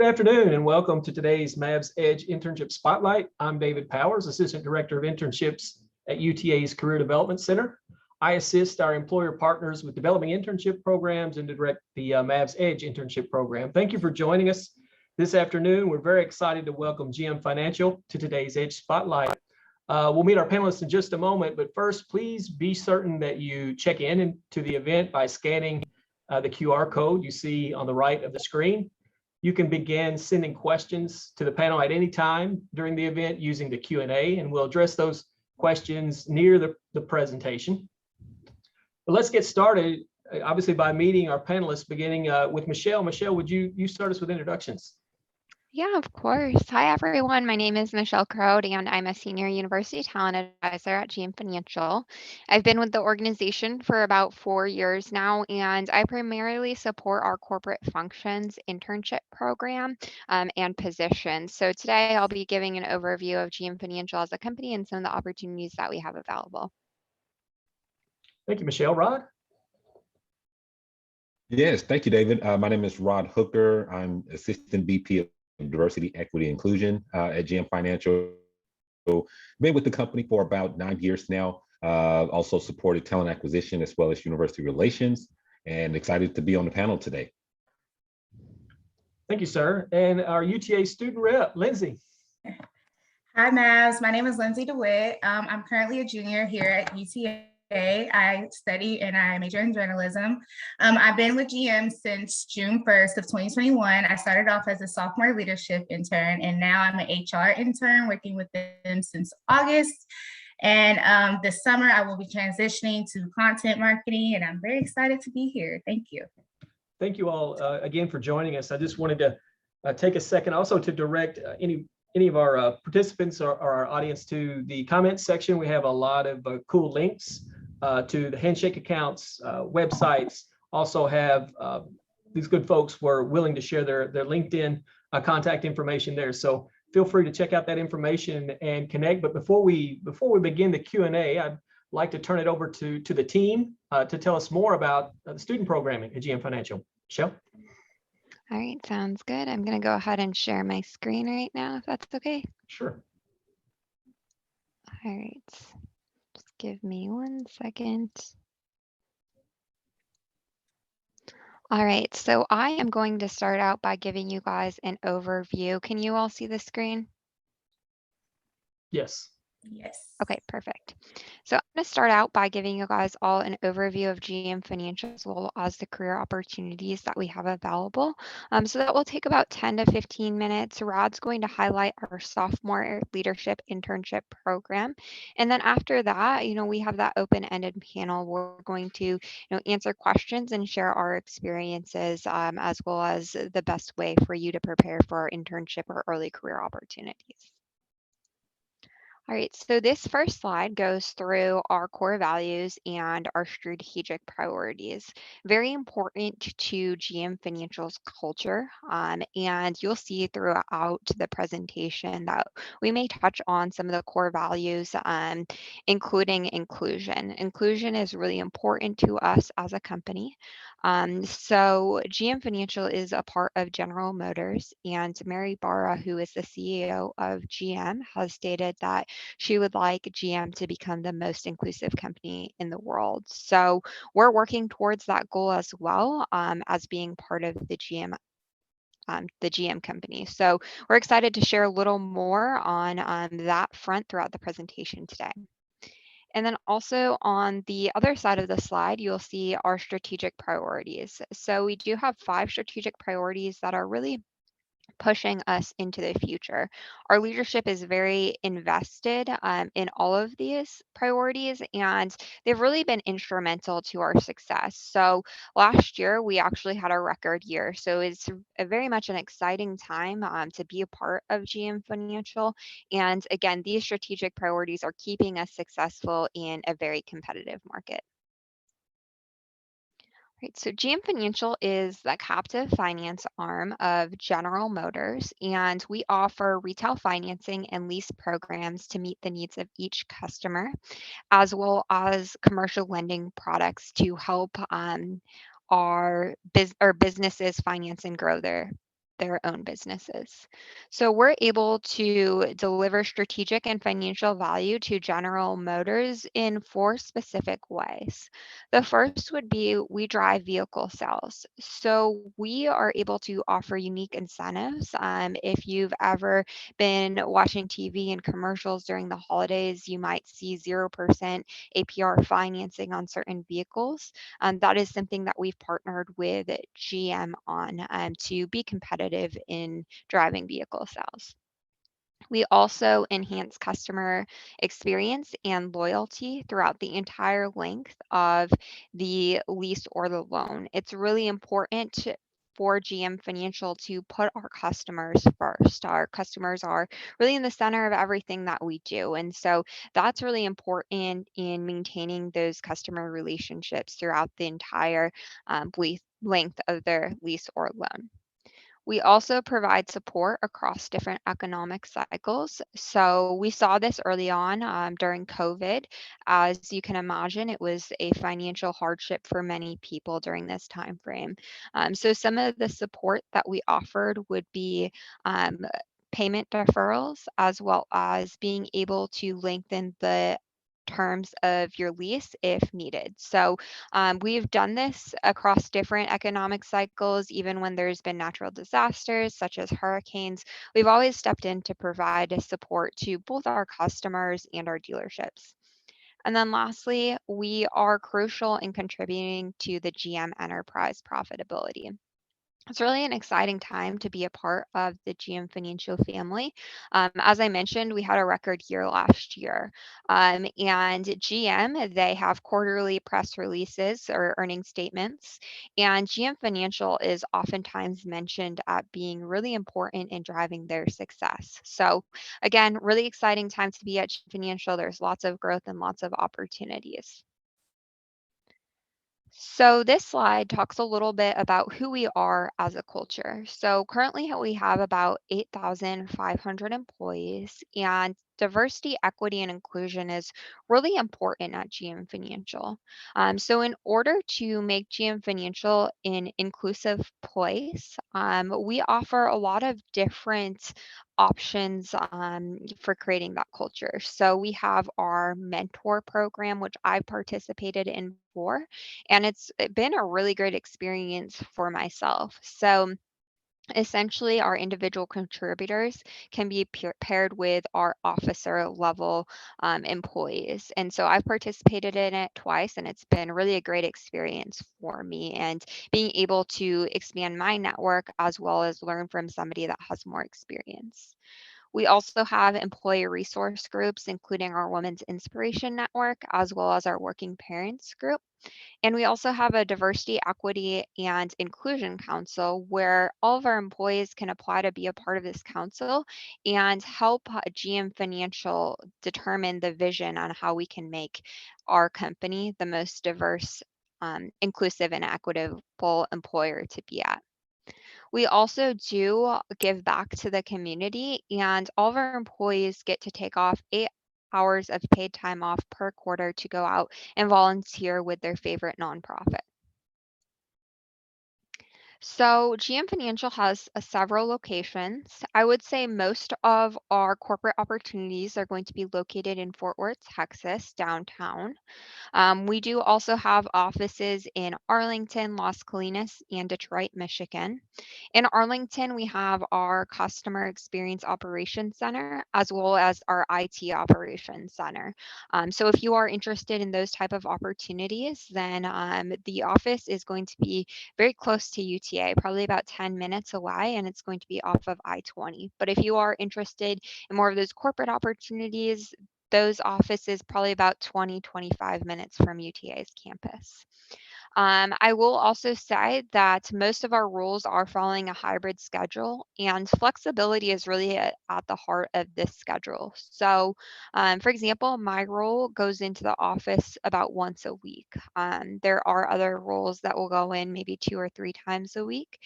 Good afternoon and welcome to today's Mavs Edge Internship Spotlight. I'm David Powers, Assistant Director of Internships at UTA's Career Development Center. I assist our employer partners with developing internship programs and to direct the Mavs Edge Internship Program. Thank you for joining us this afternoon. We're very excited to welcome GM Financial to today's Edge Spotlight. We'll meet our panelists in just a moment, but first, please be certain that you check in to the event by scanning the QR code you see on the right of the screen. You can begin sending questions to the panel at any time during the event using the Q&A, and we'll address those questions near the presentation. But let's get started, obviously, by meeting our panelists, beginning with Michelle. Michelle, would you start us with introductions? Yeah, of course. Hi, everyone. My name is Michelle Croad, and I'm a Senior University Talent Advisor at GM Financial. I've been with the organization for about 4 years now, and I primarily support our corporate functions internship program and positions. So today I'll be giving an overview of GM Financial as a company and some of the opportunities that we have available. Thank you, Michelle. Rod? Yes, thank you, David. My name is Rod Hooker. I'm Assistant VP of Diversity, Equity, Inclusion at GM Financial. Been with the company for about 9 years now. Also supported talent acquisition as well as university relations, and excited to be on the panel today. Thank you, sir. And our UTA student rep, Lindsay. Hi, Mavs. My name is Lindsey DeWitt. I'm currently a junior here at UTA. I study and I major in journalism. I've been with GM since June 1st of 2021. I started off as a sophomore leadership intern, and now I'm an HR intern working with them since August. And this summer, I will be transitioning to content marketing, and I'm very excited to be here. Thank you. Thank you all again for joining us. I just wanted to take a second also to direct any of our participants or our audience to the comments section. We have a lot of cool links to the handshake accounts, websites. Also have these good folks were willing to share their LinkedIn contact information there. So feel free to check out that information and connect. But before we begin the Q&A, I'd like to turn it over to the team to tell us more about the student programming at GM Financial. Michelle? All right, sounds good. I'm going to go ahead and share my screen right now, if that's okay. Sure. All right. Just give me 1 second. All right, so I am going to start out by giving you guys an overview. Can you all see the screen? Yes. Yes. Okay, perfect. So I'm going to start out by giving you guys all an overview of GM Financial as well as the career opportunities that we have available. So that will take about 10 to 15 minutes. Rod's going to highlight our sophomore leadership internship program. And then after that, we have that open-ended panel where we're going to answer questions and share our experiences as well as the best way for you to prepare for our internship or early career opportunities. All right, so this first slide goes through our core values and our strategic priorities. Very important to GM Financial's culture, and you'll see throughout the presentation that we may touch on some of the core values, including inclusion. Inclusion is really important to us as a company. So GM Financial is a part of General Motors, and Mary Barra, who is the CEO of GM, has stated that she would like GM to become the most inclusive company in the world. So we're working towards that goal as well as being part of the GM company. So we're excited to share a little more on that front throughout the presentation today. And then also on the other side of the slide, you'll see our strategic priorities. So we do have 5 strategic priorities that are really pushing us into the future. Our leadership is very invested in all of these priorities, and they've really been instrumental to our success. So last year, we actually had a record year. So it's very much an exciting time to be a part of GM Financial. And again, these strategic priorities are keeping us successful in a very competitive market. Right, so GM Financial is the captive finance arm of General Motors, and we offer retail financing and lease programs to meet the needs of each customer, as well as commercial lending products to help our businesses finance and grow their their own businesses. So we're able to deliver strategic and financial value to General Motors in 4 specific ways. The first would be we drive vehicle sales. So we are able to offer unique incentives. If you've ever been watching TV and commercials during the holidays, you might see 0% APR financing on certain vehicles. That is something that we've partnered with GM on to be competitive in driving vehicle sales. We also enhance customer experience and loyalty throughout the entire length of the lease or the loan. It's really important for GM Financial to put our customers first. Our customers are really in the center of everything that we do. And so that's really important in maintaining those customer relationships throughout the entire length of their lease or loan. We also provide support across different economic cycles. So we saw this early on during COVID. As you can imagine, it was a financial hardship for many people during this time frame. So some of the support that we offered would be payment deferrals, as well as being able to lengthen the terms of your lease if needed. So we've done this across different economic cycles, even when there's been natural disasters such as hurricanes. We've always stepped in to provide support to both our customers and our dealerships. And then lastly, we are crucial in contributing to the GM enterprise profitability. It's really an exciting time to be a part of the GM Financial family. As I mentioned, we had a record year last year. And GM, they have quarterly press releases or earning statements. And GM Financial is oftentimes mentioned at being really important in driving their success. So again, really exciting time to be at GM Financial. There's lots of growth and lots of opportunities. So this slide talks a little bit about who we are as a culture. So currently we have about 8,500 employees, and diversity, equity, and inclusion is really important at GM Financial. So in order to make GM Financial an inclusive place, we offer a lot of different options for creating that culture. So we have our mentor program, which I've participated in before, and it's been a really great experience for myself. So essentially, our individual contributors can be paired with our officer level employees. And so I've participated in it twice, and it's been really a great experience for me, and being able to expand my network as well as learn from somebody that has more experience. We also have employee resource groups, including our Women's Inspiration Network, as well as our Working Parents group. And we also have a Diversity, Equity, and Inclusion Council where all of our employees can apply to be a part of this council and help GM Financial determine the vision on how we can make our company the most diverse, inclusive, and equitable employer to be at. We also do give back to the community, and all of our employees get to take off 8 hours of paid time off per quarter to go out and volunteer with their favorite nonprofit. So GM Financial has several locations. I would say most of our corporate opportunities are going to be located in Fort Worth, Texas, downtown. We do also have offices in Arlington, Las Colinas, and Detroit, Michigan. In Arlington, we have our Customer Experience Operations Center, as well as our IT Operations Center. So if you are interested in those type of opportunities, then the office is going to be very close to UTA, probably about 10 minutes away, and it's going to be off of I-20. But if you are interested in more of those corporate opportunities, those offices probably about 20-25 minutes from UTA's campus. I will also say that most of our roles are following a hybrid schedule, and flexibility is really at the heart of this schedule. So, for example, my role goes into the office about once a week. There are other roles that will go in maybe 2 or 3 times a week.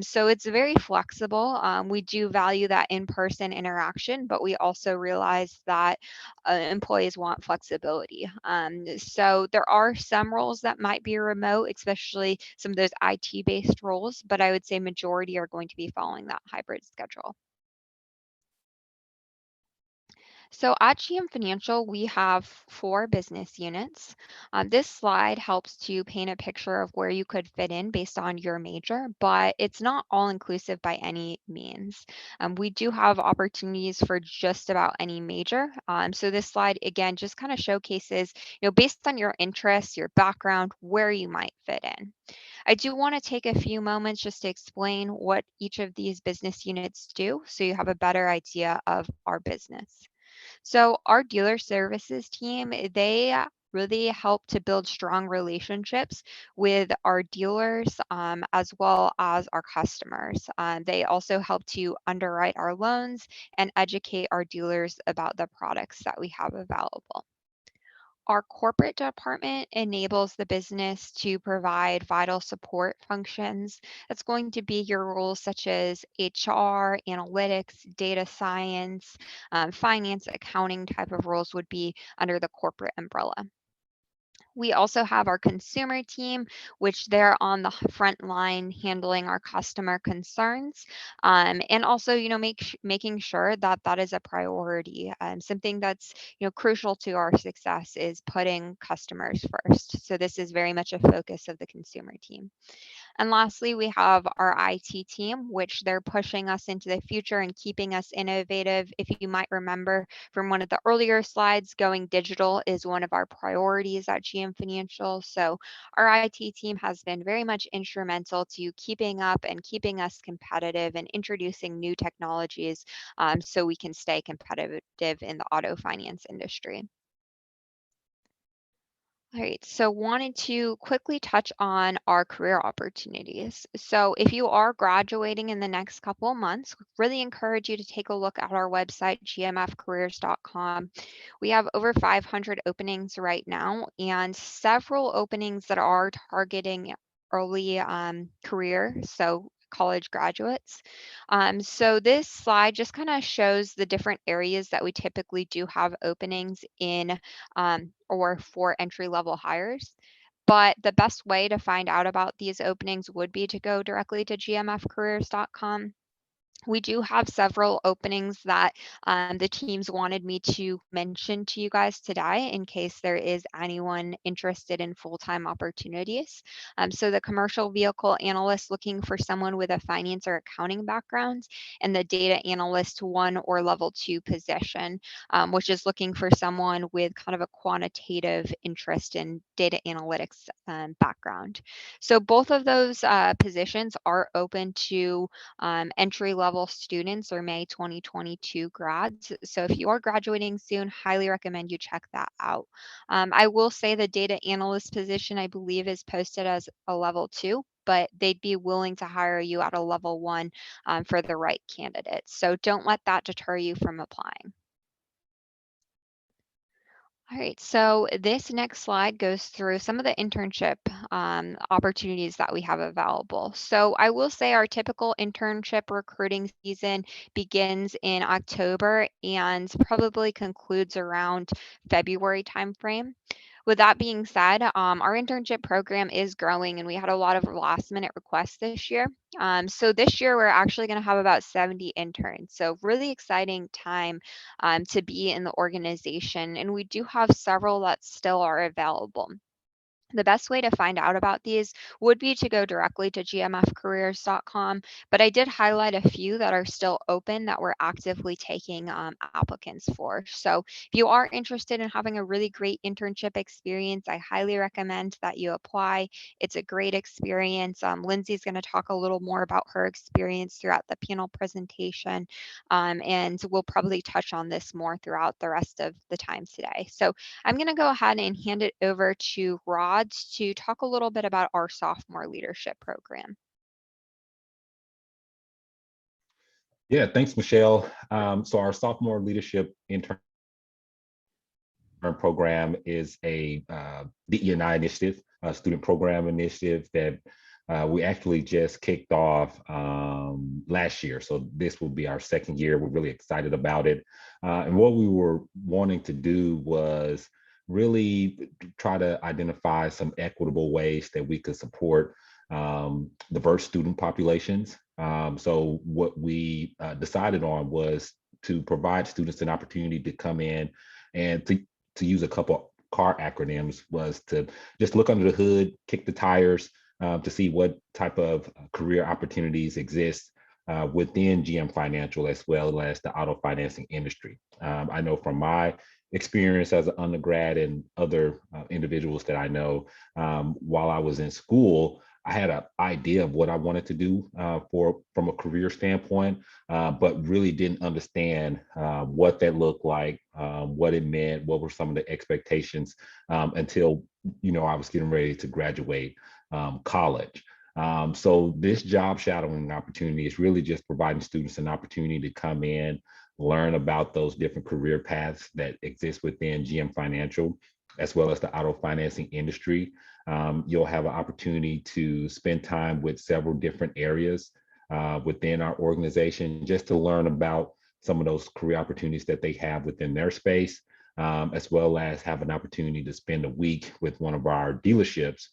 So it's very flexible. We do value that in-person interaction, but we also realize that employees want flexibility. So there are some roles that might be remote, especially some of those IT-based roles, but I would say majority are going to be following that hybrid schedule. So at GM Financial, we have 4 business units. This slide helps to paint a picture of where you could fit in based on your major, but it's not all inclusive by any means. We do have opportunities for just about any major. So this slide, again, just kind of showcases, based on your interests, your background, where you might fit in. I do want to take a few moments just to explain what each of these business units do so you have a better idea of our business. So our dealer services team, they really help to build strong relationships with our dealers as well as our customers. They also help to underwrite our loans and educate our dealers about the products that we have available. Our corporate department enables the business to provide vital support functions. That's going to be your roles such as HR, analytics, data science, finance, accounting type of roles would be under the corporate umbrella. We also have our consumer team, which they're on the front line handling our customer concerns, and also, making sure that that is a priority. Something that's, crucial to our success is putting customers first. So this is very much a focus of the consumer team. And lastly, we have our IT team, which they're pushing us into the future and keeping us innovative. If you might remember from one of the earlier slides, going digital is one of our priorities at GM Financial. So our IT team has been very much instrumental to keeping up and keeping us competitive and introducing new technologies so we can stay competitive in the auto finance industry. All right, so wanted to quickly touch on our career opportunities. So if you are graduating in the next couple of months, really encourage you to take a look at our website, gmfcareers.com. We have over 500 openings right now and several openings that are targeting early career, so college graduates. So this slide just kind of shows the different areas that we typically do have openings in or for entry-level hires. But the best way to find out about these openings would be to go directly to gmfcareers.com. We do have several openings that the teams wanted me to mention to you guys today in case there is anyone interested in full-time opportunities. So the commercial vehicle analyst looking for someone with a finance or accounting background, and the data analyst 1 or level 2 position, which is looking for someone with kind of a quantitative interest in data analytics background. So both of those positions are open to entry-level students or May 2022 grads. So if you are graduating soon, highly recommend you check that out. I will say the data analyst position, I believe, is posted as a level 2, but they'd be willing to hire you at a level 1 for the right candidate. So don't let that deter you from applying. All right, so this next slide goes through some of the internship opportunities that we have available. So I will say our typical internship recruiting season begins in October and probably concludes around February timeframe. With that being said, our internship program is growing and we had a lot of last minute requests this year. So this year we're actually going to have about 70 interns. So really exciting time to be in the organization. And we do have several that still are available. The best way to find out about these would be to go directly to gmfcareers.com, but I did highlight a few that are still open that we're actively taking applicants for. So if you are interested in having a really great internship experience, I highly recommend that you apply. It's a great experience. Lindsay's going to talk a little more about her experience throughout the panel presentation, and we'll probably touch on this more throughout the rest of the time today. So I'm going to go ahead and hand it over to Rod to talk a little bit about our sophomore leadership program. Yeah, thanks, Michelle. So our sophomore leadership intern program is a DE&I initiative, a student program initiative that we actually just kicked off last year. So this will be our second year. We're really excited about it. And what we were wanting to do was really try to identify some equitable ways that we could support diverse student populations. So what we decided on was to provide students an opportunity to come in and to use a couple CAR acronyms, was to just look under the hood, kick the tires, to see what type of career opportunities exist within GM Financial as well as the auto financing industry. I know from my experience as an undergrad and other individuals that I know, while I was in school, I had an idea of what I wanted to do from a career standpoint, but really didn't understand what that looked like, what it meant, what were some of the expectations until I was getting ready to graduate college. So this job shadowing opportunity is really just providing students an opportunity to come in, learn about those different career paths that exist within GM Financial, as well as the auto financing industry. You'll have an opportunity to spend time with several different areas within our organization, just to learn about some of those career opportunities that they have within their space, as well as have an opportunity to spend a week with one of our dealerships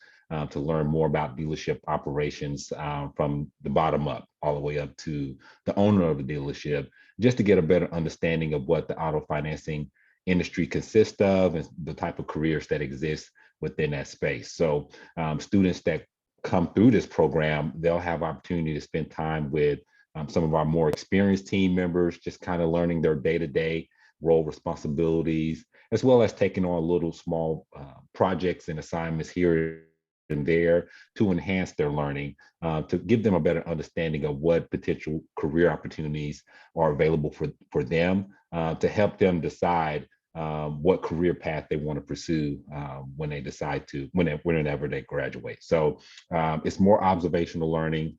to learn more about dealership operations from the bottom up, all the way up to the owner of the dealership, just to get a better understanding of what the auto financing industry consists of and the type of careers that exist within that space. So students that come through this program, they'll have opportunity to spend time with some of our more experienced team members, just kind of learning their day-to-day role responsibilities, as well as taking on little small projects and assignments here and there to enhance their learning, to give them a better understanding of what potential career opportunities are available for them, to help them decide what career path they want to pursue when they decide to, whenever they graduate. So it's more observational learning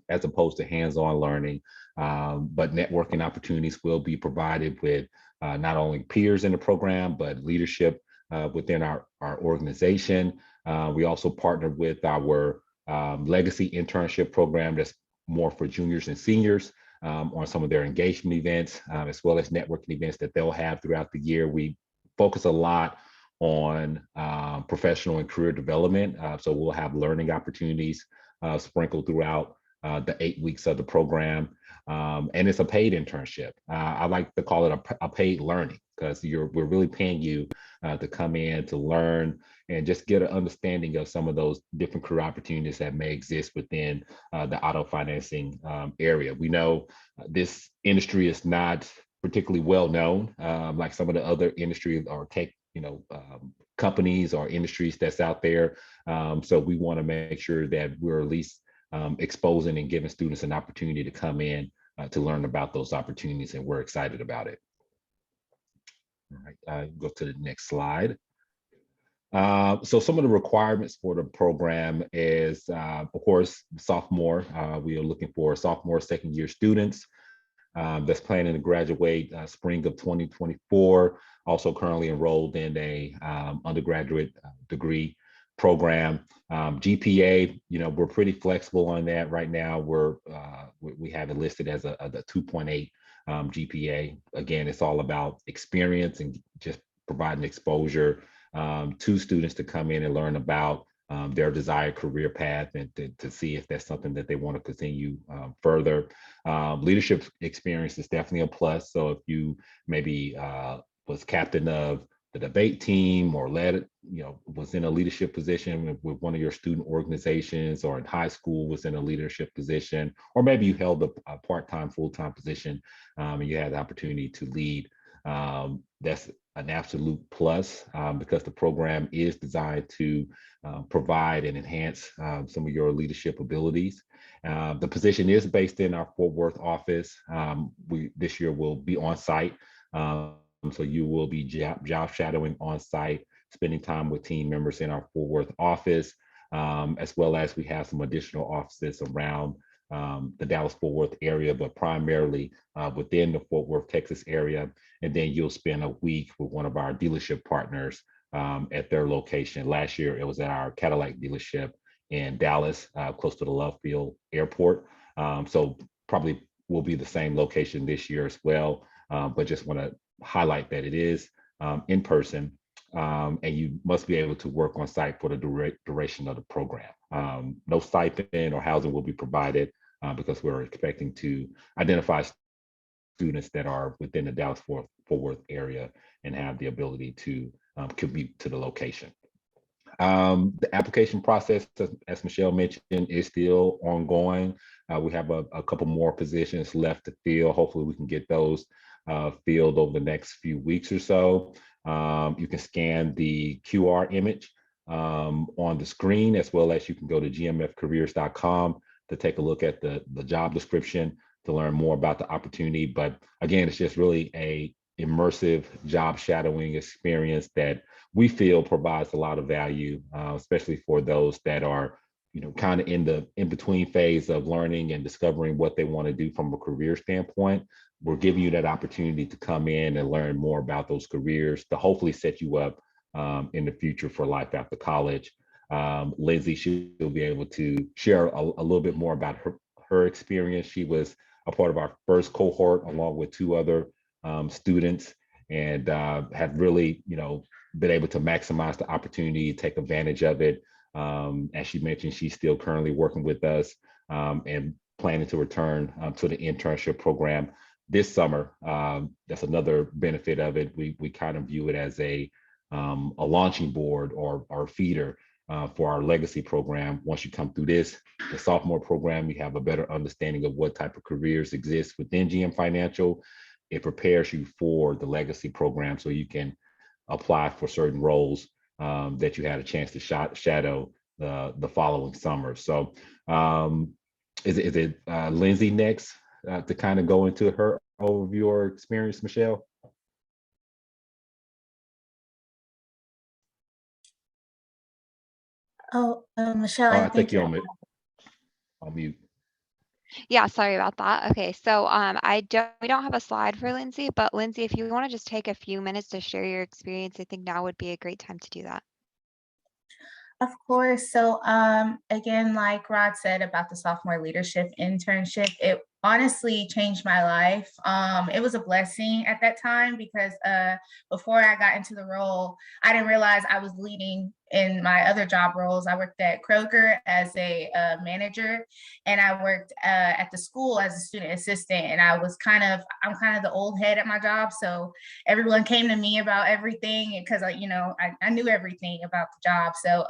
as opposed to hands-on learning, but networking opportunities will be provided with not only peers in the program, but leadership within our organization. We also partnered with our legacy internship program that's more for juniors and seniors on some of their engagement events, as well as networking events that they'll have throughout the year. We focus a lot on professional and career development. So we'll have learning opportunities sprinkled throughout the 8 weeks of the program. And it's a paid internship. I like to call it a paid learning, because we're really paying you to come in to learn and just get an understanding of some of those different career opportunities that may exist within the auto financing area. We know this industry is not particularly well known, like some of the other industries or tech, companies or industries that's out there. So we want to make sure that we're at least exposing and giving students an opportunity to come in to learn about those opportunities, and we're excited about it. All right, go to the next slide. So some of the requirements for the program is, of course, sophomore. We are looking for sophomore, second year students that's planning to graduate spring of 2024, also currently enrolled in a undergraduate degree program. GPA, we're pretty flexible on that right now. We have it listed as a 2.8 GPA. Again, it's all about experience and just providing exposure to students to come in and learn about their desired career path, and to see if that's something that they want to continue further. Leadership experience is definitely a plus. So if you maybe was captain of the debate team, or led, was in a leadership position with one of your student organizations, or in high school was in a leadership position, or maybe you held a part-time, full-time position and you had the opportunity to lead, that's an absolute plus, because the program is designed to provide and enhance some of your leadership abilities. The position is based in our Fort Worth office. This year will be on site. So you will be job shadowing on site, spending time with team members in our Fort Worth office, as well as we have some additional offices around the Dallas-Fort Worth area, but primarily within the Fort Worth, Texas area. And then you'll spend a week with one of our dealership partners at their location. Last year, it was at our Cadillac dealership in Dallas, close to the Love Field Airport. So probably will be the same location this year as well, but just want to highlight that it is in person. and you must be able to work on site for the duration of the program. No stipend or housing will be provided because we're expecting to identify students that are within the Dallas-Fort Worth area and have the ability to commute to the location. The application process, as Michelle mentioned, is still ongoing. We have a couple more positions left to fill. Hopefully we can get those filled over the next few weeks or so. You can scan the QR image on the screen, as well as you can go to gmfcareers.com to take a look at the job description to learn more about the opportunity. But again, it's just really a immersive job shadowing experience that we feel provides a lot of value, especially for those that are, kind of in the in-between phase of learning and discovering what they want to do from a career standpoint. We're giving you that opportunity to come in and learn more about those careers to hopefully set you up in the future for life after college. Lindsay, she'll be able to share a little bit more about her experience. She was a part of our first cohort along with two other students, and have really, been able to maximize the opportunity, take advantage of it. As she mentioned, she's still currently working with us and planning to return to the internship program this summer. That's another benefit of it. We kind of view it as a launching board or feeder for our legacy program. Once you come through the sophomore program, you have a better understanding of what type of careers exist within GM Financial. It prepares you for the legacy program so you can apply for certain roles that you had a chance to shadow the following summer. So is it Lindsay next to kind of go into her overview or experience, Michelle? Michelle, I think you're on mute. Yeah, sorry about that. Okay, so we don't have a slide for Lindsay, but Lindsay, if you want to just take a few minutes to share your experience, I think now would be a great time to do that. Of course. So again, like Rod said about the sophomore leadership internship, it honestly changed my life. It was a blessing at that time because before I got into the role, I didn't realize I was leading in my other job roles. I worked at Kroger as a manager, and I worked at the school as a student assistant. And I'm kind of the old head at my job. So everyone came to me about everything because I knew everything about the job. So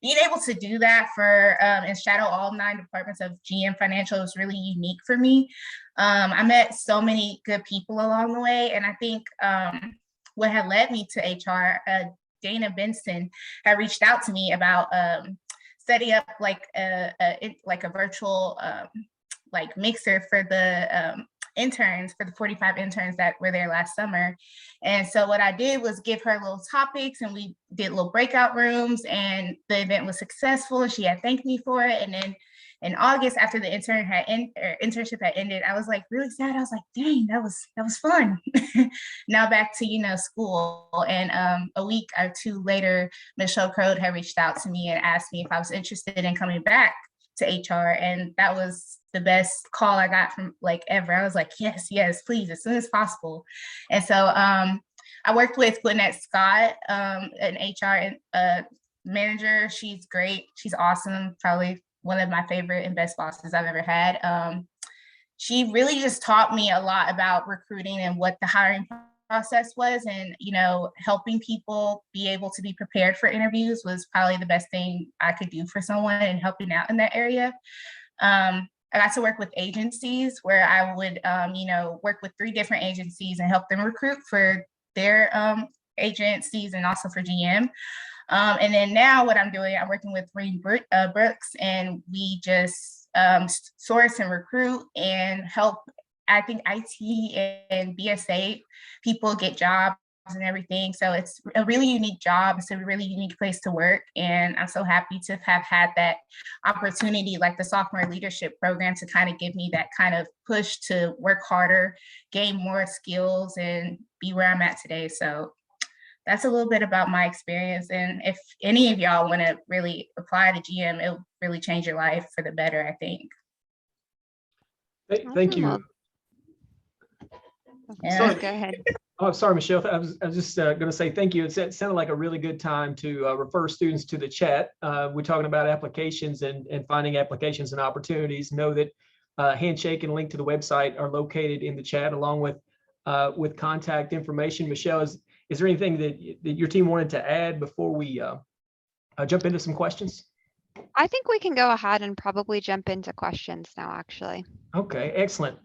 being able to do that and shadow all 9 departments of GM Financial was really unique for me. I met so many good people along the way. And I think what had led me to HR, Dana Benson had reached out to me about setting up like a virtual mixer for the interns, for the 45 interns that were there last summer. And so what I did was give her little topics, and we did little breakout rooms, and the event was successful. She had thanked me for it. And then in August, after the internship had ended, I was like really sad. I was like, dang, that was fun. Now back to, school. And a week or two later, Michelle Croad had reached out to me and asked me if I was interested in coming back to HR. And that was the best call I got from ever. I was like, yes, please, as soon as possible. And so I worked with Lynette Scott, an HR manager. She's great. She's awesome. Probably one of my favorite and best bosses I've ever had. She really just taught me a lot about recruiting and what the hiring process was, and helping people be able to be prepared for interviews was probably the best thing I could do for someone, and helping out in that area. I got to work with agencies where I would work with 3 different agencies and help them recruit for their agencies and also for GM. And then now what I'm doing, I'm working with Green Brooks, and we just source and recruit and help, I think, IT and BSA people get jobs and everything. So it's a really unique job. It's a really unique place to work. And I'm so happy to have had that opportunity, like the sophomore leadership program, to kind of give me that kind of push to work harder, gain more skills, and be where I'm at today. So that's a little bit about my experience. And if any of y'all want to really apply to GM, it'll really change your life for the better, I think. Thank you. Yeah. So go ahead. Oh, sorry, Michelle. I was just going to say thank you. It sounded like a really good time to refer students to the chat. We're talking about applications and finding applications and opportunities. Know that Handshake and link to the website are located in the chat along with contact information. Michelle, is there anything that your team wanted to add before we jump into some questions? I think we can go ahead and probably jump into questions now, actually. Okay, excellent.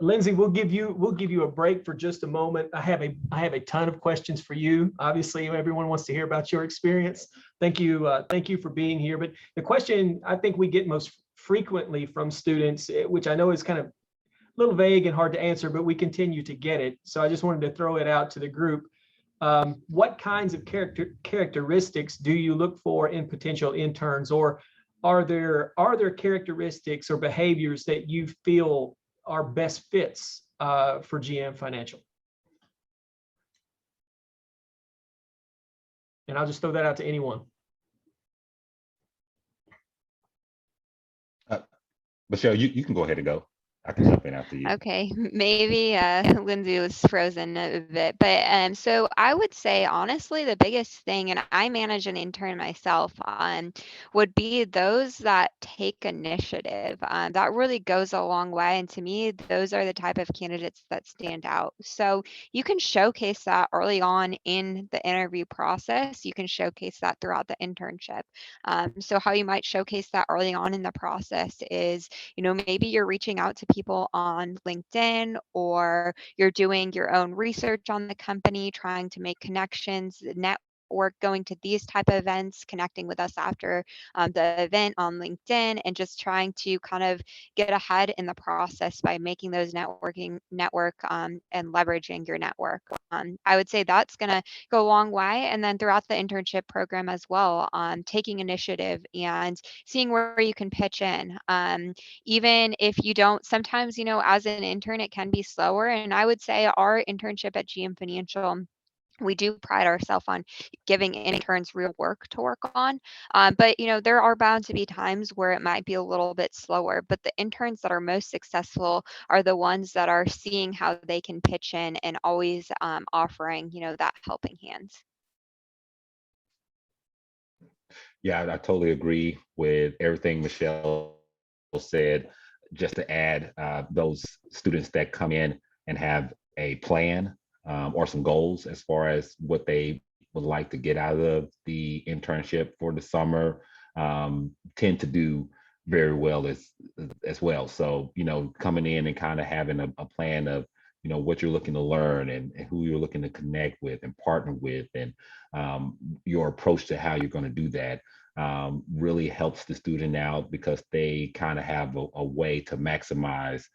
Lindsay, we'll give you a break for just a moment. I have a ton of questions for you. Obviously, everyone wants to hear about your experience. Thank you for being here. But the question I think we get most frequently from students, which I know is kind of a little vague and hard to answer, but we continue to get it. So I just wanted to throw it out to the group. What kinds of characteristics do you look for in potential interns, or are there characteristics or behaviors that you feel are best fits for GM Financial? And I'll just throw that out to anyone. Michelle, you can go ahead and go. I can jump in after you. Okay, maybe Lindsay was frozen a bit, but so I would say honestly the biggest thing, and I manage an intern myself, would be those that take initiative. That really goes a long way, and to me, those are the type of candidates that stand out. So you can showcase that early on in the interview process. You can showcase that throughout the internship. So how you might showcase that early on in the process is, maybe you're reaching out to people on LinkedIn, or you're doing your own research on the company, trying to make connections, network, going to these type of events, connecting with us after the event on LinkedIn, and just trying to kind of get ahead in the process by making those network and leveraging your network. I would say that's going to go a long way. And then throughout the internship program as well, taking initiative and seeing where you can pitch in. Even if you don't, sometimes, as an intern, it can be slower. And I would say our internship at GM Financial, we do pride ourselves on giving interns real work to work on. But, there are bound to be times where it might be a little bit slower. But the interns that are most successful are the ones that are seeing how they can pitch in and always offering, that helping hand. Yeah, I totally agree with everything Michelle said. Just to add, those students that come in and have a plan or some goals as far as what they would like to get out of the internship for the summer tend to do very well as well. So, coming in and kind of having a plan of, what you're looking to learn and who you're looking to connect with and partner with, and your approach to how you're going to do that really helps the student out, because they kind of have a way to maximize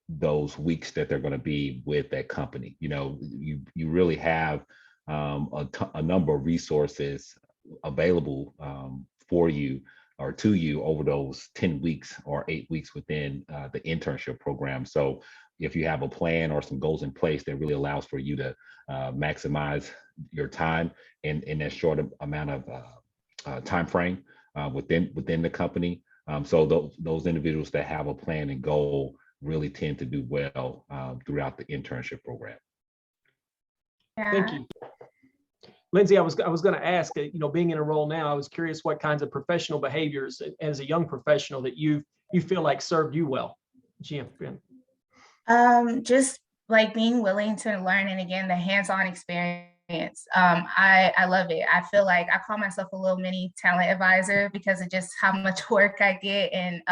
those weeks that they're going to be with that company. You really have a number of resources available for you or to you over those 10 weeks or 8 weeks within the internship program. So if you have a plan or some goals in place, that really allows for you to maximize your time in that short amount of time frame within the company. So those individuals that have a plan and goal really tend to do well throughout the internship program. Yeah. Thank you. Lindsay, I was going to ask, being in a role now, I was curious what kinds of professional behaviors as a young professional that you feel like served you well. GM. Just like being willing to learn, and again, the hands-on experience. I love it. I feel like I call myself a little mini talent advisor because of just how much work I get, and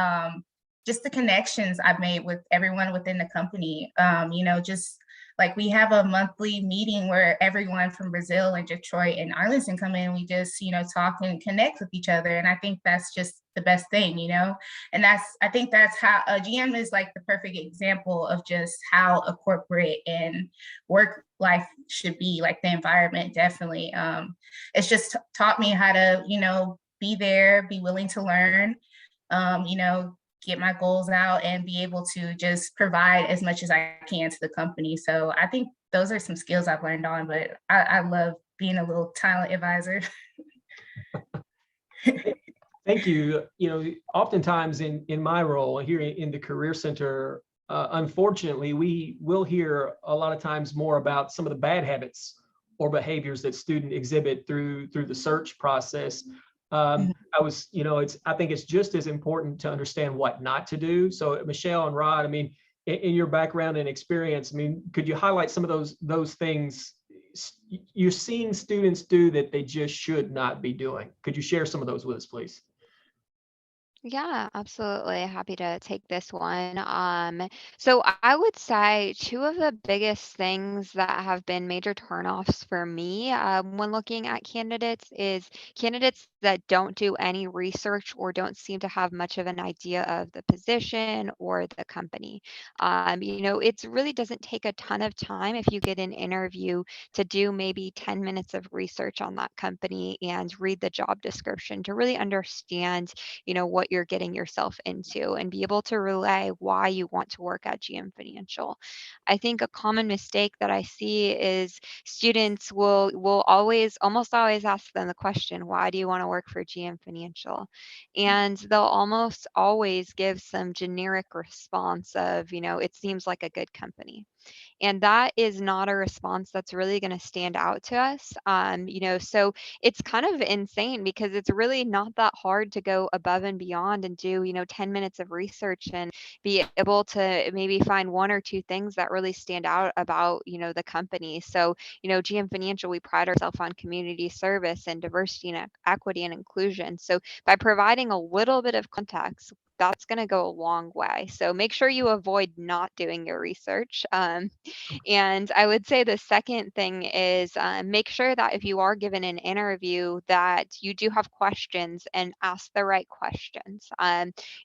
just the connections I've made with everyone within the company. Just like we have a monthly meeting where everyone from Brazil and Detroit and Arlington come in. We just, talk and connect with each other. And I think that's just the best thing, and I think that's how a GM is like the perfect example of just how a corporate and work life should be, like the environment. Definitely. It's just taught me how to, be there, be willing to learn, get my goals out, and be able to just provide as much as I can to the company. So I think those are some skills I've learned on, but I love being a little talent advisor. Thank you. Oftentimes in my role here in the Career Center, unfortunately, we will hear a lot of times more about some of the bad habits or behaviors that students exhibit through the search process. I think it's just as important to understand what not to do. So Michelle and Rod, I mean, in your background and experience, I mean, could you highlight some of those things you're seeing students do that they just should not be doing? Could you share some of those with us, please? Yeah, absolutely. Happy to take this one. So I would say two of the biggest things that have been major turnoffs for me when looking at candidates is candidates that don't do any research or don't seem to have much of an idea of the position or the company. It really doesn't take a ton of time if you get an interview to do maybe 10 minutes of research on that company and read the job description to really understand what you're getting yourself into and be able to relay why you want to work at GM Financial. I think a common mistake that I see is students will almost always ask them the question, why do you want to work for GM Financial? And they'll almost always give some generic response of, it seems like a good company. And that is not a response that's really going to stand out to us. So it's kind of insane because it's really not that hard to go above and beyond and do, 10 minutes of research and be able to maybe find one or two things that really stand out about, the company. So, GM Financial, we pride ourselves on community service and diversity and equity and inclusion. So by providing a little bit of context, that's going to go a long way. So make sure you avoid not doing your research. And I would say the second thing is make sure that if you are given an interview that you do have questions and ask the right questions.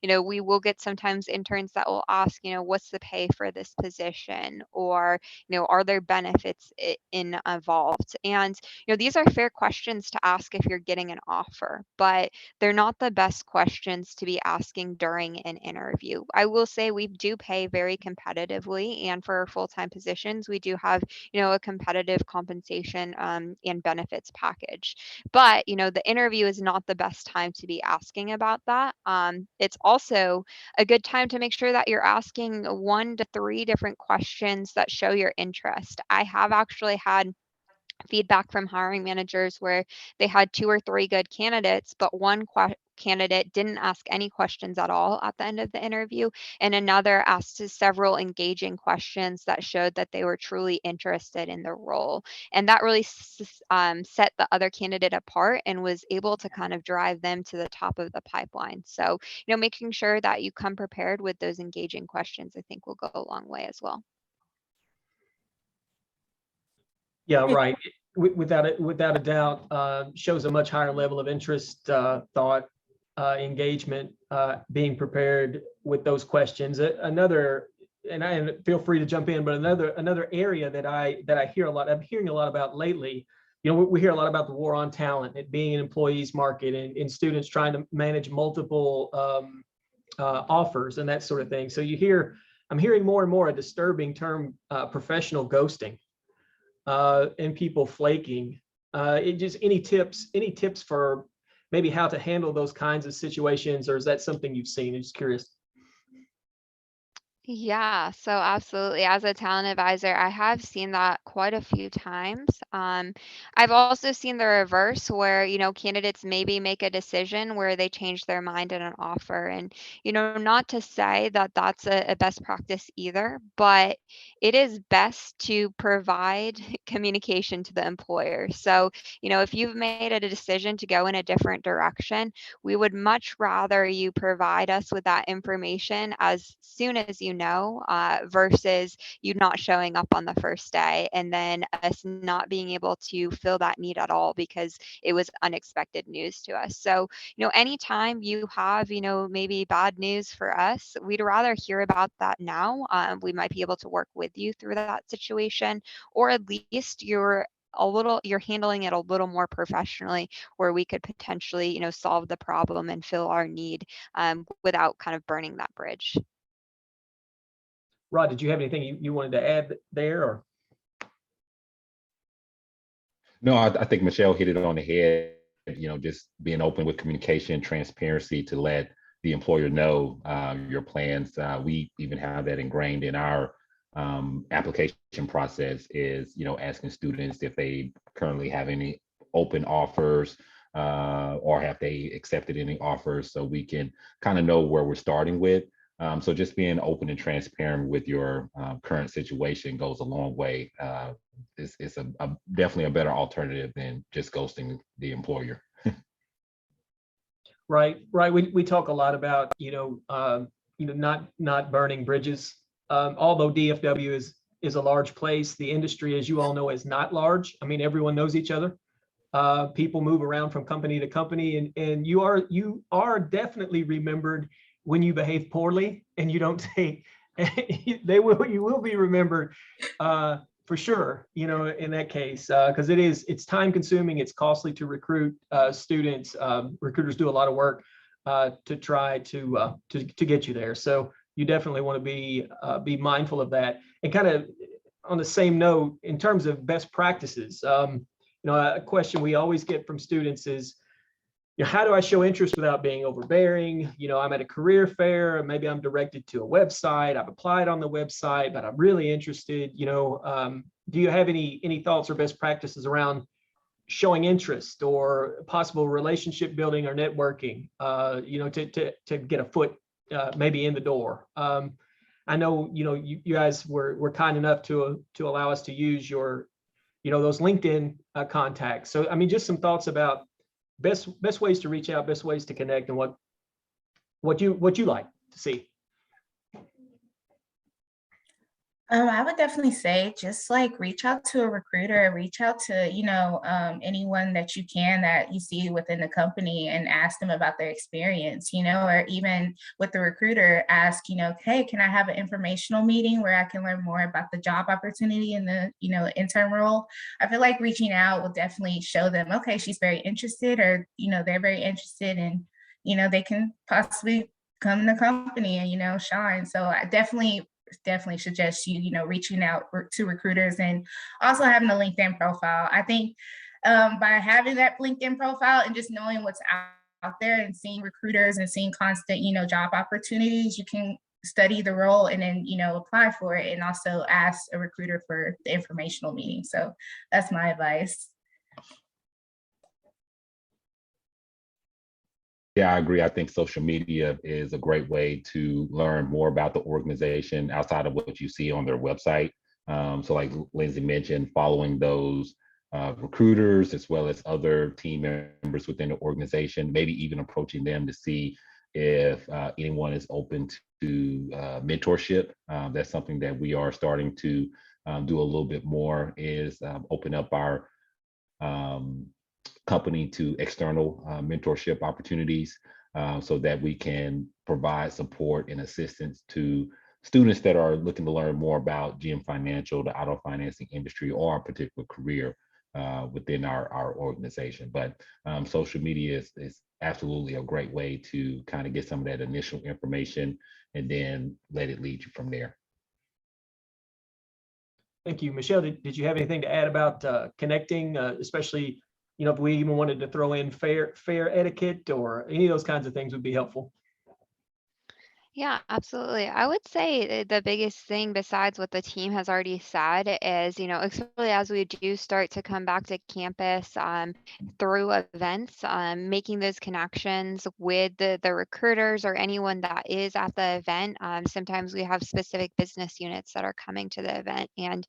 We will get sometimes interns that will ask, what's the pay for this position? Or, are there benefits involved? And, these are fair questions to ask if you're getting an offer, but they're not the best questions to be asking during an interview. I will say we do pay very competitively, and for full-time positions, we do have, a competitive compensation and benefits package. But, the interview is not the best time to be asking about that. It's also a good time to make sure that you're asking 1 to 3 different questions that show your interest. I have actually had feedback from hiring managers where they had 2 or 3 good candidates, but one candidate didn't ask any questions at all at the end of the interview, and another asked several engaging questions that showed that they were truly interested in the role. And that really set the other candidate apart and was able to kind of drive them to the top of the pipeline. So, making sure that you come prepared with those engaging questions, I think will go a long way as well. Yeah, right. Without a doubt, shows a much higher level of interest, thought, engagement, being prepared with those questions. Another, and feel free to jump in, but another area that I hear a lot, I'm hearing a lot about lately. We hear a lot about the war on talent, it being an employees market, and students trying to manage multiple offers and that sort of thing. So I'm hearing more and more a disturbing term, professional ghosting. And people flaking. Any tips for maybe how to handle those kinds of situations, or is that something you've seen? I'm just curious. Yeah, so absolutely. As a talent advisor, I have seen that quite a few times. I've also seen the reverse where, candidates maybe make a decision where they change their mind in an offer. And, not to say that that's a best practice either, but it is best to provide communication to the employer. So, if you've made a decision to go in a different direction, we would much rather you provide us with that information as soon as versus you not showing up on the first day and then us not being able to fill that need at all because it was unexpected news to us. So, anytime you have, maybe bad news for us, we'd rather hear about that now. We might be able to work with you through that situation, or at least you're handling it a little more professionally where we could potentially, solve the problem and fill our need without kind of burning that bridge. Rod, did you have anything you wanted to add there? Or? No, I think Michelle hit it on the head. Just being open with communication, transparency to let the employer know your plans. We even have that ingrained in our application process, is, asking students if they currently have any open offers, or have they accepted any offers, so we can kind of know where we're starting with. So just being open and transparent with your current situation goes a long way. It's definitely a better alternative than just ghosting the employer. Right. We talk a lot about, not burning bridges. Although DFW is a large place, the industry, as you all know, is not large. I mean, everyone knows each other. People move around from company to company, and you are definitely remembered when you behave poorly and you don't take. You will be remembered for sure. In that case, because it's time consuming, it's costly to recruit students. Recruiters do a lot of work to try to get you there. So you definitely want to be mindful of that. And kind of on the same note, in terms of best practices, a question we always get from students is, how do I show interest without being overbearing? I'm at a career fair, maybe I'm directed to a website, I've applied on the website, but I'm really interested. Do you have any thoughts or best practices around showing interest or possible relationship building or networking, to get a foot maybe in the door? I know, you guys were kind enough to allow us to use your, those LinkedIn contacts. So, I mean, just some thoughts about best ways to reach out, best ways to connect, and what you like to see. I would definitely say just like reach out to a recruiter, reach out to, anyone that you can that you see within the company and ask them about their experience, or even with the recruiter, ask, hey, can I have an informational meeting where I can learn more about the job opportunity and the, intern role? I feel like reaching out will definitely show them, okay, she's very interested, or, they're very interested, and, they can possibly come in the company and, shine. So I definitely suggest you reaching out to recruiters, and also having a LinkedIn profile. I think by having that LinkedIn profile and just knowing what's out there and seeing recruiters and seeing constant job opportunities, you can study the role and then apply for it, and also ask a recruiter for the informational meeting. So that's my advice. Yeah, I agree. I think social media is a great way to learn more about the organization outside of what you see on their website. So like Lindsay mentioned, following those recruiters as well as other team members within the organization, maybe even approaching them to see if anyone is open to mentorship. That's something that we are starting to do a little bit more, is open up our company to external mentorship opportunities, so that we can provide support and assistance to students that are looking to learn more about GM Financial, the auto financing industry, or a particular career within our organization. But social media is absolutely a great way to kind of get some of that initial information and then let it lead you from there. Thank you. Michelle, did you have anything to add about connecting, especially, if we even wanted to throw in fair etiquette, or any of those kinds of things would be helpful? Yeah, absolutely. I would say the biggest thing, besides what the team has already said, is, especially as we do start to come back to campus through events, making those connections with the recruiters or anyone that is at the event. Sometimes we have specific business units that are coming to the event, and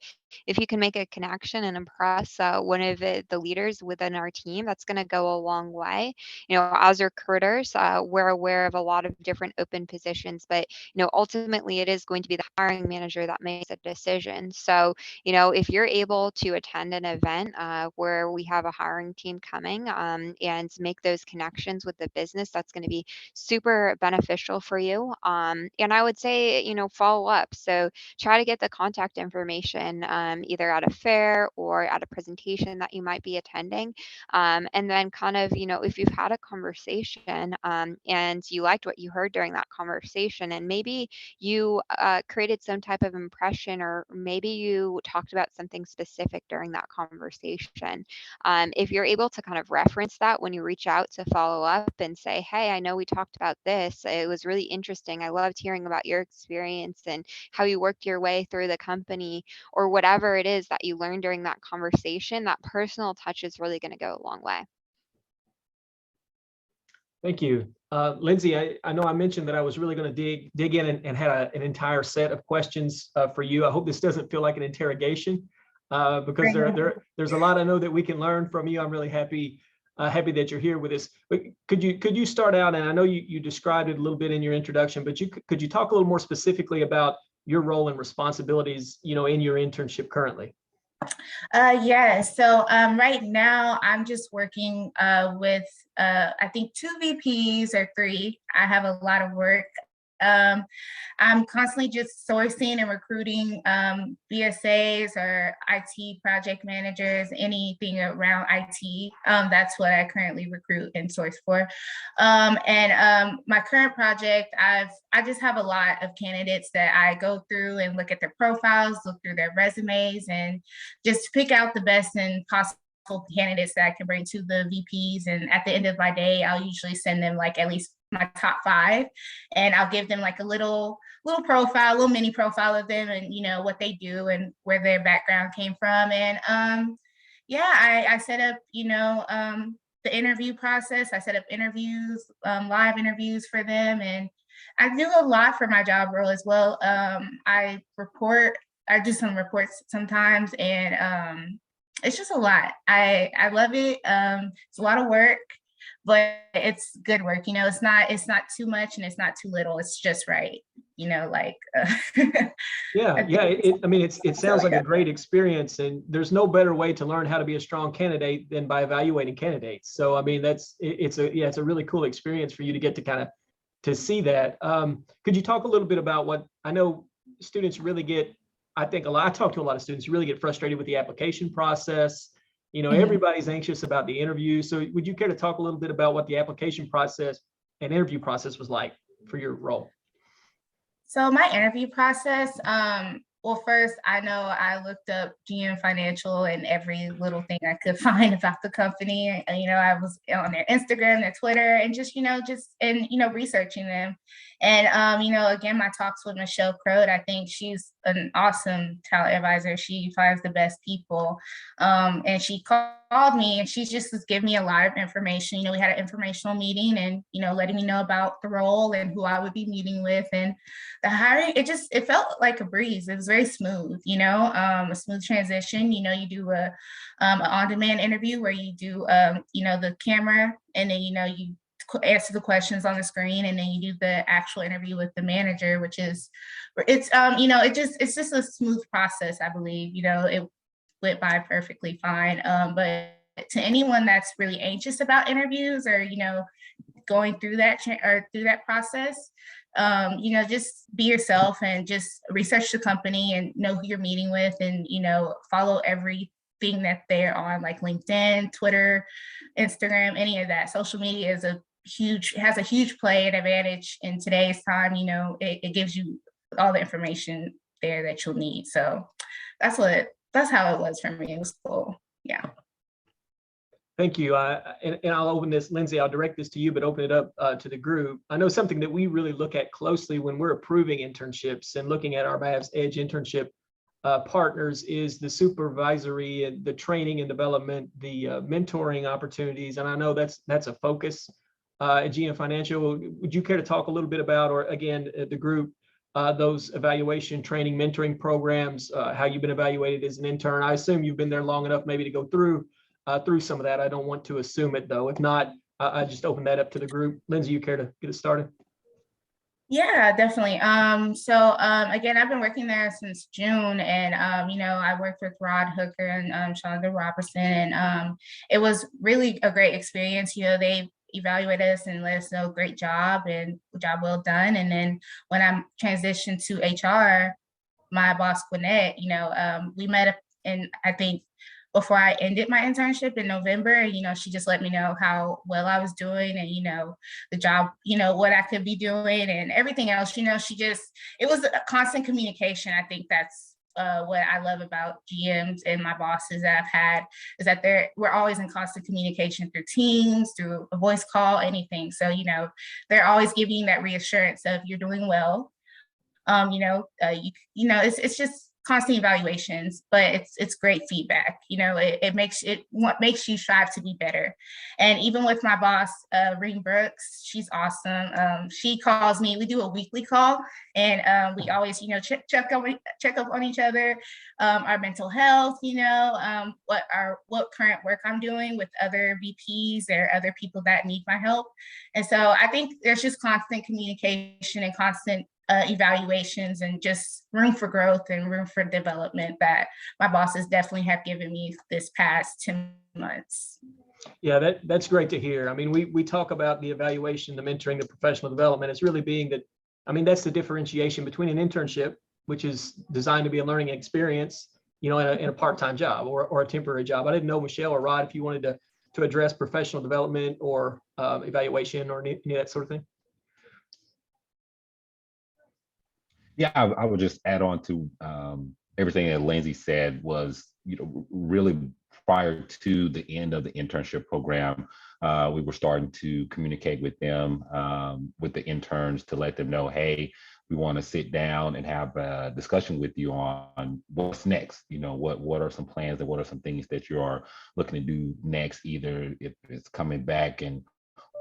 if you can make a connection and impress one of the leaders within our team, that's going to go a long way. As recruiters, we're aware of a lot of different open positions, but ultimately it is going to be the hiring manager that makes a decision. So if you're able to attend an event where we have a hiring team coming, and make those connections with the business, that's going to be super beneficial for you. And I would say follow up. So try to get the contact information either at a fair or at a presentation that you might be attending. And then kind of, if you've had a conversation and you liked what you heard during that conversation, and maybe you created some type of impression, or maybe you talked about something specific during that conversation. If you're able to kind of reference that when you reach out to follow up and say, hey, I know we talked about this. It was really interesting. I loved hearing about your experience and how you worked your way through the company, or whatever it is that you learned during that conversation, that personal touch is really going to go a long way. Thank you. Lindsay, I know I mentioned that I was really going to dig in and had an entire set of questions for you. I hope this doesn't feel like an interrogation because there's a lot I know that we can learn from you. I'm really happy that you're here with us. But could you start out, and I know you described it a little bit in your introduction, but could you talk a little more specifically about your role and responsibilities, in your internship currently? Yeah, so right now I'm just working with I think 2 VPs or 3. I have a lot of work. I'm constantly just sourcing and recruiting BSAs or IT project managers, anything around IT. That's what I currently recruit and source for. My current project, I just have a lot of candidates that I go through and look at their profiles, look through their resumes, and just pick out the best and possible candidates that I can bring to the VPs. And at the end of my day, I'll usually send them like at least my top 5, and I'll give them like a little profile, little mini profile of them, and what they do and where their background came from. And I set up the interview process. I set up interviews, live interviews for them, and I do a lot for my job role as well. I do some reports sometimes, and it's just a lot. I love it. It's a lot of work, but it's good work. It's not too much and it's not too little. It's just right. Yeah. It sounds like a great experience, and there's no better way to learn how to be a strong candidate than by evaluating candidates. So, it's a really cool experience for you to get to kind of to see that. Could you talk a little bit about what I know students really get? I talk to a lot of students who really get frustrated with the application process. Everybody's anxious about the interview. So would you care to talk a little bit about what the application process and interview process was like for your role? So my interview process, well, first, I know I looked up GM Financial and every little thing I could find about the company. I was on their Instagram, their Twitter, and just researching them. And, again, my talks with Michelle Croad, I think she's an awesome talent advisor. She finds the best people. And she called me, and she just was giving me a lot of information. We had an informational meeting, and, letting me know about the role and who I would be meeting with. And the hiring, it felt like a breeze. It was very smooth, a smooth transition. You do an on-demand interview where you do, the camera, and then, you answer the questions on the screen, and then you do the actual interview with the manager, it's just a smooth process. I believe, it went by perfectly fine. But to anyone that's really anxious about interviews or, going through that process, just be yourself and just research the company and know who you're meeting with, and, follow everything that they're on, like LinkedIn, Twitter, Instagram, any of that. Social media has a huge play and advantage in today's time. It gives you all the information there that you'll need. So that's how it was for me. It was cool. Yeah. Thank you. And I'll open this, Lindsay, I'll direct this to you, but open it up to the group. I know something that we really look at closely when we're approving internships and looking at our Mavs Edge internship partners is the supervisory and the training and development, the mentoring opportunities. And I know that's a focus at GM Financial. Would you care to talk a little bit about, or again, the group, those evaluation, training, mentoring programs, how you've been evaluated as an intern? I assume you've been there long enough maybe to go through some of that. I don't want to assume it though. If not, I just open that up to the group. Lindsay, you care to get us started? Yeah, definitely. Again, I've been working there since June, and I worked with Roderick Hooker and Shonda Robertson, and it was really a great experience. They evaluated us and let us know great job and job well done. And then when I transitioned to HR, my boss, Gwinnett, we met up in, I think, before I ended my internship in November, she just let me know how well I was doing and, the job, what I could be doing and everything else, it was a constant communication. I think that's what I love about GMs and my bosses that I've had is that we're always in constant communication through Teams, through a voice call, anything. So, they're always giving you that reassurance of you're doing well. It's just constant evaluations, but it's great feedback. It makes you strive to be better. And even with my boss, Reem Brooks, she's awesome. She calls me. We do a weekly call, and we always, check up on each other, our mental health. What current work I'm doing with other VPs or other people that need my help. And so I think there's just constant communication and constant evaluations and just room for growth and room for development that my bosses definitely have given me this past 10 months. Yeah, that's great to hear. I mean, we talk about the evaluation, the mentoring, the professional development. It's really being that, that's the differentiation between an internship, which is designed to be a learning experience, in a part-time job or a temporary job. I didn't know, Michelle or Rod, if you wanted to address professional development or evaluation or any of that sort of thing. Yeah, I would just add on to everything that Lindsay said was, really prior to the end of the internship program, we were starting to communicate with them, with the interns to let them know, hey, we want to sit down and have a discussion with you on what's next. What are some plans and what are some things that you are looking to do next, either if it's coming back and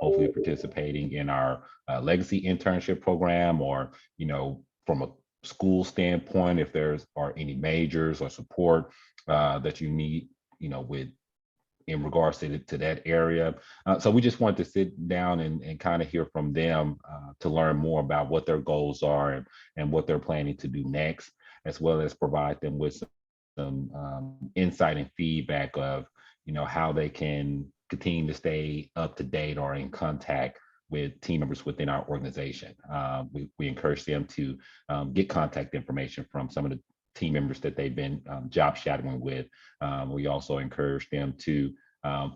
hopefully participating in our legacy internship program or, from a school standpoint, if there's are any majors or support that you need, with in regards to that area. So we just wanted to sit down and kind of hear from them to learn more about what their goals are and what they're planning to do next, as well as provide them with some insight and feedback of, how they can continue to stay up to date or in contact with team members within our organization. We encourage them to get contact information from some of the team members that they've been job shadowing with. We also encourage them to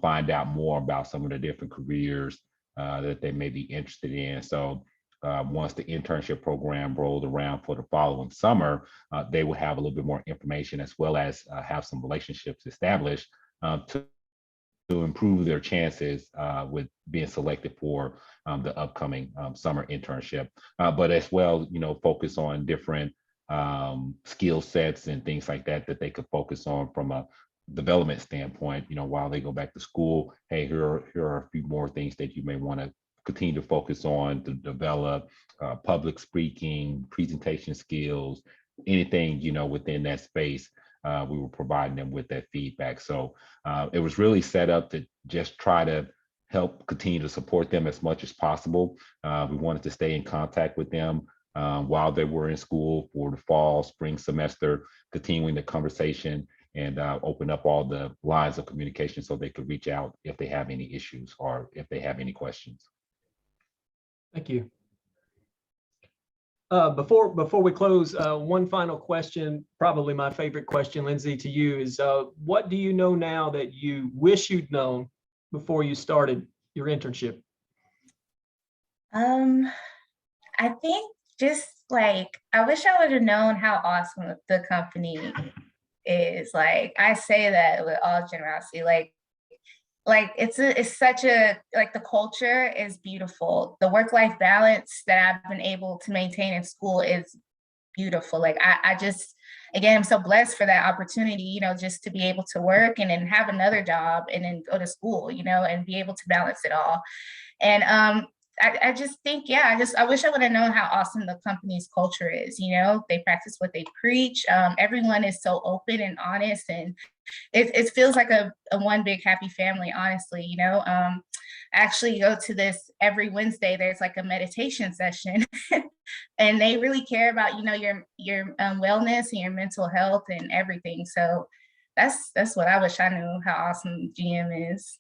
find out more about some of the different careers that they may be interested in. So once the internship program rolled around for the following summer, they will have a little bit more information as well as have some relationships established to improve their chances with being selected for the upcoming summer internship, but as well, focus on different skill sets and things like that they could focus on from a development standpoint. While they go back to school, hey, here are a few more things that you may want to continue to focus on to develop public speaking, presentation skills, anything, within that space. We were providing them with that feedback. So it was really set up to just try to help continue to support them as much as possible. We wanted to stay in contact with them while they were in school for the fall, spring semester, continuing the conversation and open up all the lines of communication so they could reach out if they have any issues or if they have any questions. Thank you. Before we close, one final question, probably my favorite question, Lindsay, to you is, what do you know now that you wish you'd known before you started your internship? I think just I wish I would have known how awesome the company is. I say that with all generosity, it's such a, the culture is beautiful. The work-life balance that I've been able to maintain in school is beautiful. I just, again, I'm so blessed for that opportunity, just to be able to work and then have another job and then go to school, and be able to balance it all. And I just think, I wish I would have known how awesome the company's culture is. They practice what they preach. Everyone is so open and honest, and it feels like a one big happy family, honestly. I actually go to this every Wednesday. There's a meditation session, and they really care about your wellness and your mental health and everything. So that's what I wish I knew, how awesome GM is.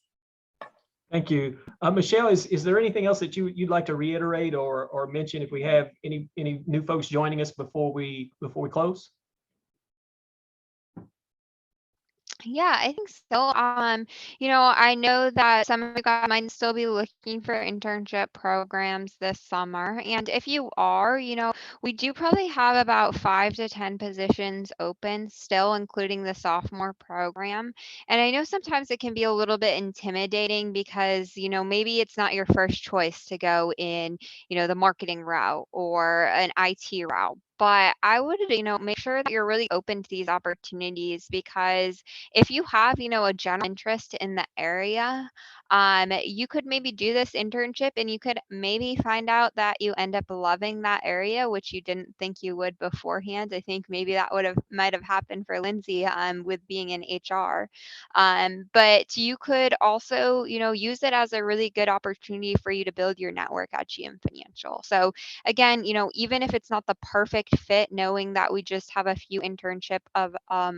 Thank you. Michelle, is there anything else that you'd like to reiterate or mention if we have any new folks joining us before we close? Yeah, I think so. I know that some of you guys might still be looking for internship programs this summer. And if you are, we do probably have about 5 to 10 positions open still, including the sophomore program. And I know sometimes it can be a little bit intimidating because, maybe it's not your first choice to go in, the marketing route or an IT route. But I would, make sure that you're really open to these opportunities because if you have, a general interest in the area, you could maybe do this internship and you could maybe find out that you end up loving that area, which you didn't think you would beforehand. I think maybe that might have happened for Lindsay with being in HR. But you could also, use it as a really good opportunity for you to build your network at GM Financial. So again, even if it's not the perfect fit, knowing that we just have a few internship of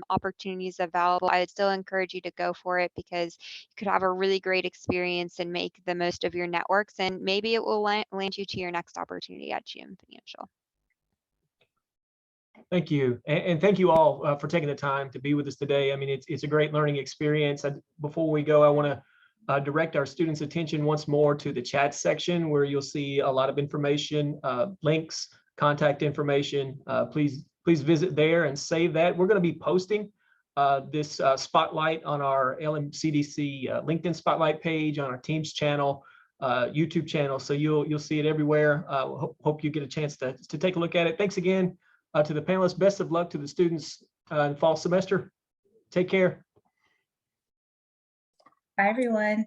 opportunities available, I would still encourage you to go for it because you could have a really great experience and make the most of your networks, and maybe it will land you to your next opportunity at GM Financial. Thank you. And thank you all for taking the time to be with us today. I mean, it's a great learning experience. Before we go, I want to direct our students' attention once more to the chat section where you'll see a lot of information, links, contact information. Please visit there and save that. We're going to be posting this spotlight on our LMCDC LinkedIn Spotlight page, on our Teams channel, YouTube channel. So you'll see it everywhere. Hope you get a chance to take a look at it. Thanks again. To the panelists, best of luck to the students in fall semester. Take care. Bye, everyone.